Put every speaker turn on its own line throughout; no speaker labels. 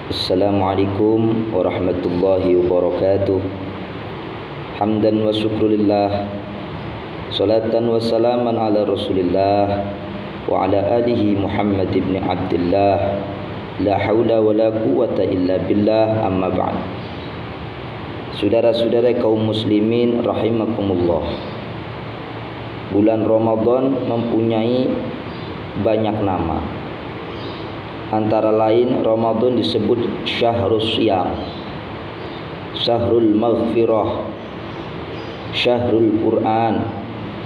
Assalamualaikum warahmatullahi wabarakatuh. Hamdan wa syukrulillah, salatan wa salaman ala rasulillah wa ala alihi Muhammad ibn Abdullah. La hawla wa la quwata illa billah, amma ba'd. Saudara-saudara kaum muslimin rahimakumullah, bulan Ramadan mempunyai banyak nama. Antara lain Ramadan disebut syahrul siyam, syahrul maghfirah, syahrul Quran,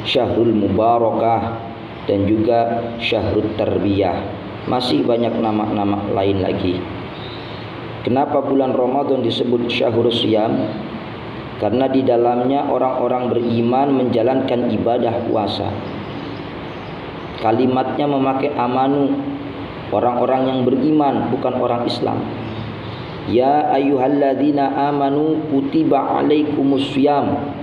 syahrul mubarakah, dan juga syahrul tarbiyah. Masih banyak nama-nama lain lagi. Kenapa bulan Ramadan disebut syahrul siyam? Karena di dalamnya orang-orang beriman menjalankan ibadah puasa. Kalimatnya memakai amanu, orang-orang yang beriman, bukan orang Islam. Ya ayyuhalladzina amanu kutiba alaikumus syiyam.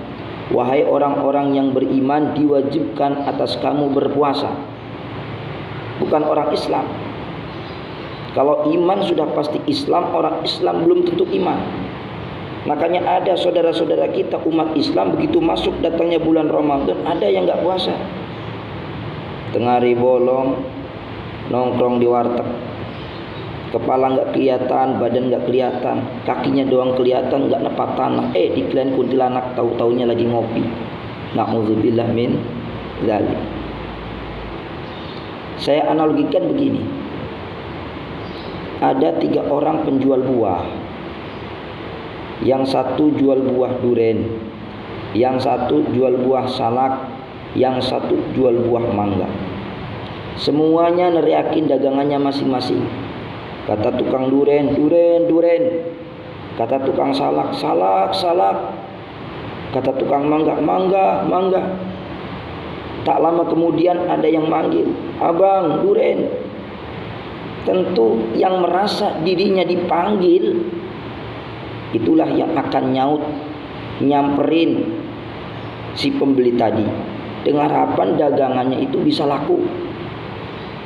Wahai orang-orang yang beriman, diwajibkan atas kamu berpuasa. Bukan orang Islam. Kalau iman sudah pasti Islam, orang Islam belum tentu iman. Makanya ada saudara-saudara kita umat Islam begitu masuk datangnya bulan Ramadan, ada yang enggak puasa. Tengah hari bolong, nongkrong di warteg, kepala nggak kelihatan, badan nggak kelihatan, kakinya doang kelihatan, nggak nepat tanah. Diklaim kuntilanak, tahu-taunya lagi ngopi. Na'udzubillah min dzalik. Saya analogikan begini, ada 3 orang penjual buah. Yang satu jual buah duren, yang satu jual buah salak, yang satu jual buah mangga. Semuanya neriakin dagangannya masing-masing. Kata tukang duren, duren, duren. Kata tukang salak, salak, salak. Kata tukang mangga, mangga, mangga. Tak lama kemudian ada yang manggil, abang, duren. Tentu yang merasa dirinya dipanggil, itulah yang akan nyaut, nyamperin si pembeli tadi, dengan harapan dagangannya itu bisa laku.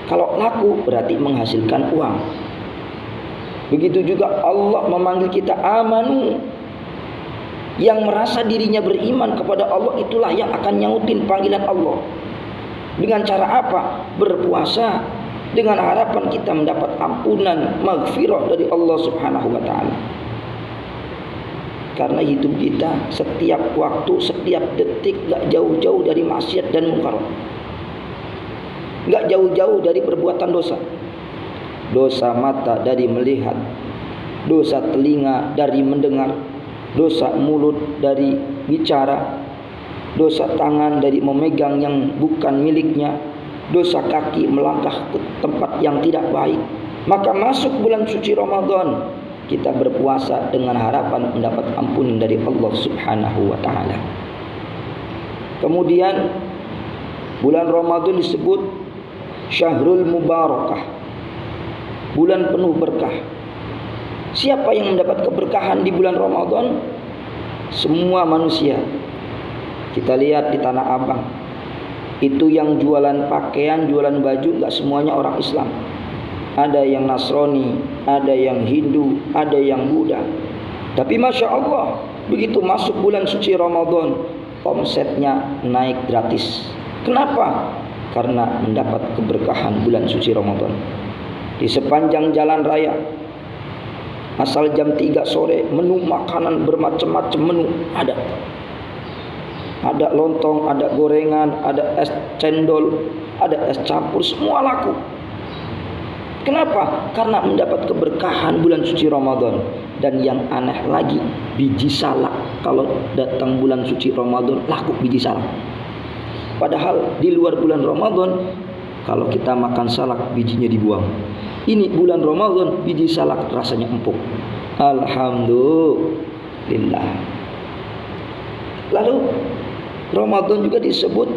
Kalau laku berarti menghasilkan uang. Begitu juga Allah memanggil kita amanu. Yang merasa dirinya beriman kepada Allah, itulah yang akan nyautin panggilan Allah. Dengan cara apa? Berpuasa, dengan harapan kita mendapat ampunan, maghfirah dari Allah Subhanahu wa taala. Karena hidup kita setiap waktu, setiap detik gak jauh-jauh dari maksiat dan munkar. Gak jauh-jauh dari perbuatan dosa. Dosa mata dari melihat, dosa telinga dari mendengar, dosa mulut dari bicara, dosa tangan dari memegang yang bukan miliknya, dosa kaki melangkah ke tempat yang tidak baik. Maka masuk bulan suci Ramadan, kita berpuasa dengan harapan mendapat ampunan dari Allah Subhanahu wa taala. Kemudian bulan Ramadan disebut syahrul mubarakah, bulan penuh berkah. Siapa yang mendapat keberkahan di bulan Ramadan? Semua manusia. Kita lihat di Tanah Abang, itu yang jualan pakaian, jualan baju, enggak semuanya orang Islam. Ada yang Nasrani, ada yang Hindu, ada yang Buddha. Tapi Masya Allah, begitu masuk bulan suci Ramadan, omsetnya naik gratis. Kenapa? Karena mendapat keberkahan bulan suci Ramadan. Di sepanjang jalan raya, asal jam 3 sore, menu makanan bermacam-macam menu ada. Ada lontong, ada gorengan, ada es cendol, ada es campur, semua laku. Kenapa? Karena mendapat keberkahan bulan suci Ramadan. Dan yang aneh lagi, biji salak kalau datang bulan suci Ramadan laku biji salak. Padahal di luar bulan Ramadan, kalau kita makan salak bijinya dibuang. Ini bulan Ramadan, biji salak rasanya empuk. Alhamdulillah. Lalu Ramadan juga disebut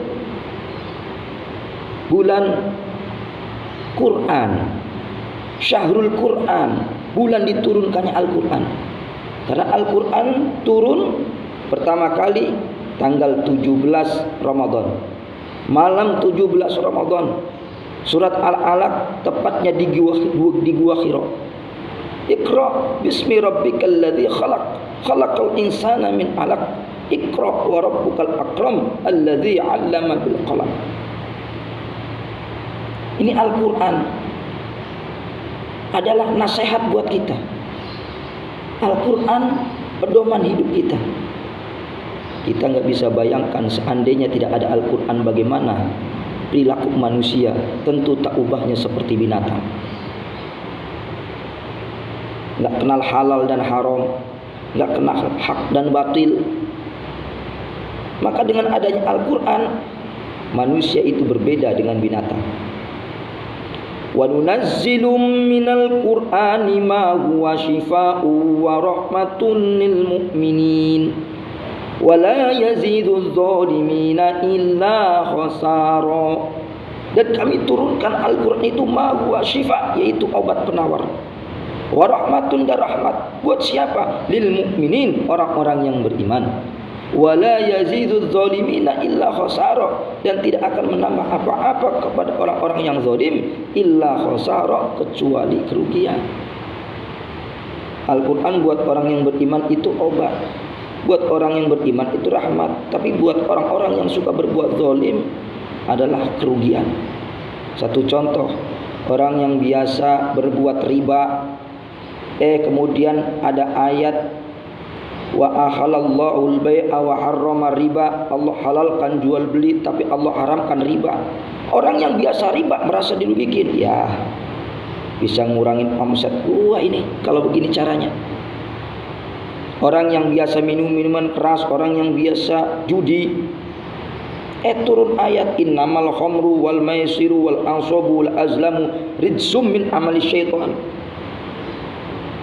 bulan Quran, syahrul Quran, bulan diturunkannya Al-Quran. Karena Al-Quran turun pertama kali tanggal 17 Ramadan, malam 17 Ramadan. Surat Al-Alaq tepatnya di gua Hira. Iqra bismi rabbikal ladzi khalaq, khalaqal insana min 'alaq. Iqra wa rabbukal akram alladzi 'allama bil qalam. Ini Al-Quran adalah nasihat buat kita. Al-Quran pedoman hidup kita. Kita nggak bisa bayangkan seandainya tidak ada Al-Quran bagaimana perilaku manusia. Tentu tak ubahnya seperti binatang. Nggak kenal halal dan haram, nggak kenal hak dan batil. Maka dengan adanya Al-Quran, manusia itu berbeda dengan binatang. Wa nunazzilu minal Qur'ani ma huwa shifaa'un wa rahmatun lil mu'minin wa la yaziduz zalimina illa khasara. Dan kami turunkan Al-Quran itu ma huwa shifa', yaitu obat penawar, wa rahmatun, dan rahmat buat siapa? Lil mu'minin, orang-orang yang beriman. Wala yaziduz zalimina illa khasara, dan tidak akan menambah apa-apa kepada orang-orang yang zalim illa khasara, kecuali kerugian. Al-Quran buat orang yang beriman itu obat, buat orang yang beriman itu rahmat. Tapi buat orang-orang yang suka berbuat zalim adalah kerugian. Satu contoh, orang yang biasa berbuat riba, kemudian ada ayat wa ahalallahu al-bai'a wa harrama riba, Allah halalkan jual beli tapi Allah haramkan riba. Orang yang biasa riba merasa dirugikan, ya bisa ngurangin omset gua ini kalau begini caranya. Orang yang biasa minum minuman keras, orang yang biasa judi, turun ayat innamal khamru wal maisiru wal ansabu wal azlamu rijsum min amali syaitan.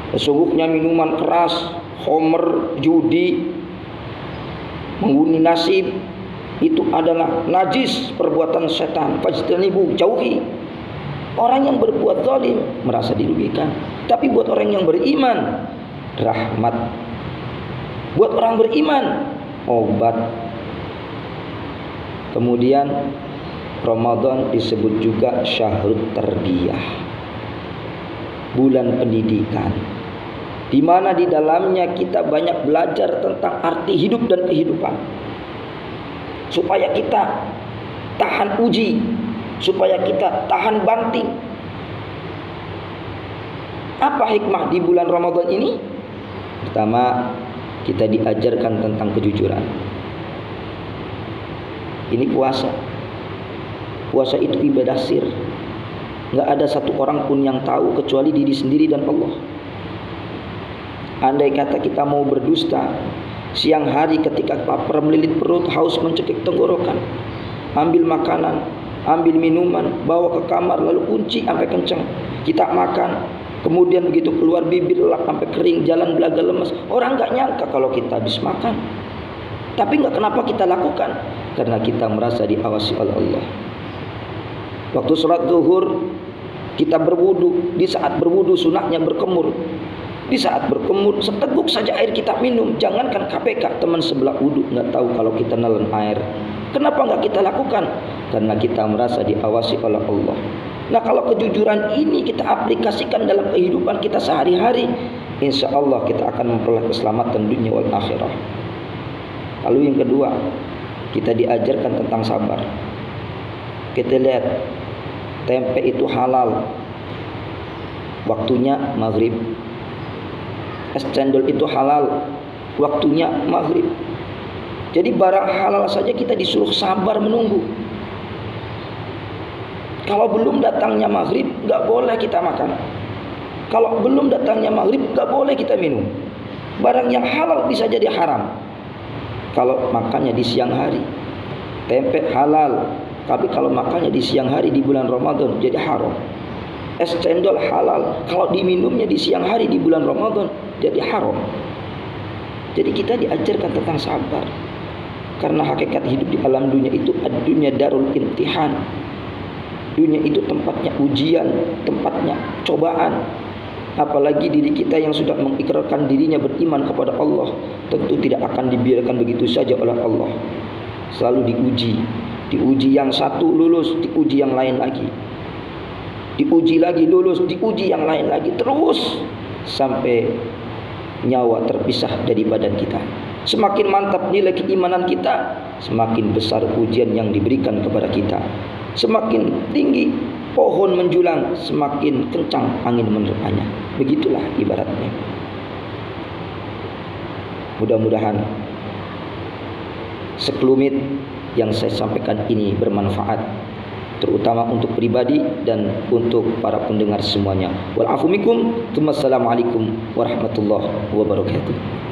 Sesungguhnya minuman keras, homer, judi, mengundi nasib itu adalah najis, perbuatan setan. Fajtanibu, jauhi. Orang yang berbuat zalim merasa dirugikan, tapi buat orang yang beriman rahmat. Buat orang beriman obat. Kemudian Ramadan disebut juga syahrut tarbiyah, bulan pendidikan, di mana di dalamnya kita banyak belajar tentang arti hidup dan kehidupan, supaya kita tahan uji, supaya kita tahan banting. Apa hikmah di bulan Ramadan ini? Pertama, kita diajarkan tentang kejujuran. Ini puasa. Puasa itu ibadah sir. Nggak ada satu orang pun yang tahu kecuali diri sendiri dan Allah. Andai kata kita mau berdusta, siang hari ketika lapar melilit perut, haus mencekik tenggorokan, ambil makanan, ambil minuman, bawa ke kamar, lalu kunci sampai kenceng, kita makan, kemudian begitu keluar bibir lelap sampai kering, jalan belaga lemes. Orang nggak nyangka kalau kita habis makan. Tapi nggak kenapa kita lakukan? Karena kita merasa diawasi oleh Allah. Waktu sholat zuhur kita berwudu, di saat berwudu sunahnya berkemur. Di saat berkemur seteguk saja air kita minum. Jangankan KPK, teman sebelah wudu nggak tahu kalau kita nelen air. Kenapa nggak kita lakukan? Karena kita merasa diawasi oleh Allah. Nah, kalau kejujuran ini kita aplikasikan dalam kehidupan kita sehari-hari, insya Allah kita akan memperoleh keselamatan dunia wal akhirah. Lalu yang kedua, kita diajarkan tentang sabar. Kita lihat, tempe itu halal, waktunya maghrib. Es cendol itu halal, waktunya maghrib. Jadi barang halal saja kita disuruh sabar menunggu. Kalau belum datangnya maghrib, nggak boleh kita makan. Kalau belum datangnya maghrib, nggak boleh kita minum. Barang yang halal bisa jadi haram kalau makannya di siang hari. Tempe halal, tapi kalau makannya di siang hari di bulan Ramadan jadi haram. Es cendol halal, kalau diminumnya di siang hari di bulan Ramadan jadi haram. Jadi kita diajarkan tentang sabar. Karena hakikat hidup di alam dunia itu ad-dunya darul imtihan. Dunia itu tempatnya ujian, tempatnya cobaan. Apalagi diri kita yang sudah mengikrarkan dirinya beriman kepada Allah, tentu tidak akan dibiarkan begitu saja oleh Allah. Selalu diuji. Diuji yang satu lulus, diuji yang lain lagi. Diuji lagi lulus, diuji yang lain lagi. Terus sampai nyawa terpisah dari badan kita. Semakin mantap nilai keimanan kita, semakin besar ujian yang diberikan kepada kita. Semakin tinggi pohon menjulang, semakin kencang angin menerpanya. Begitulah ibaratnya. Mudah-mudahan sekelumit yang saya sampaikan ini bermanfaat, terutama untuk pribadi dan untuk para pendengar semuanya. Wal afu minkum. Assalamualaikum warahmatullahi wabarakatuh.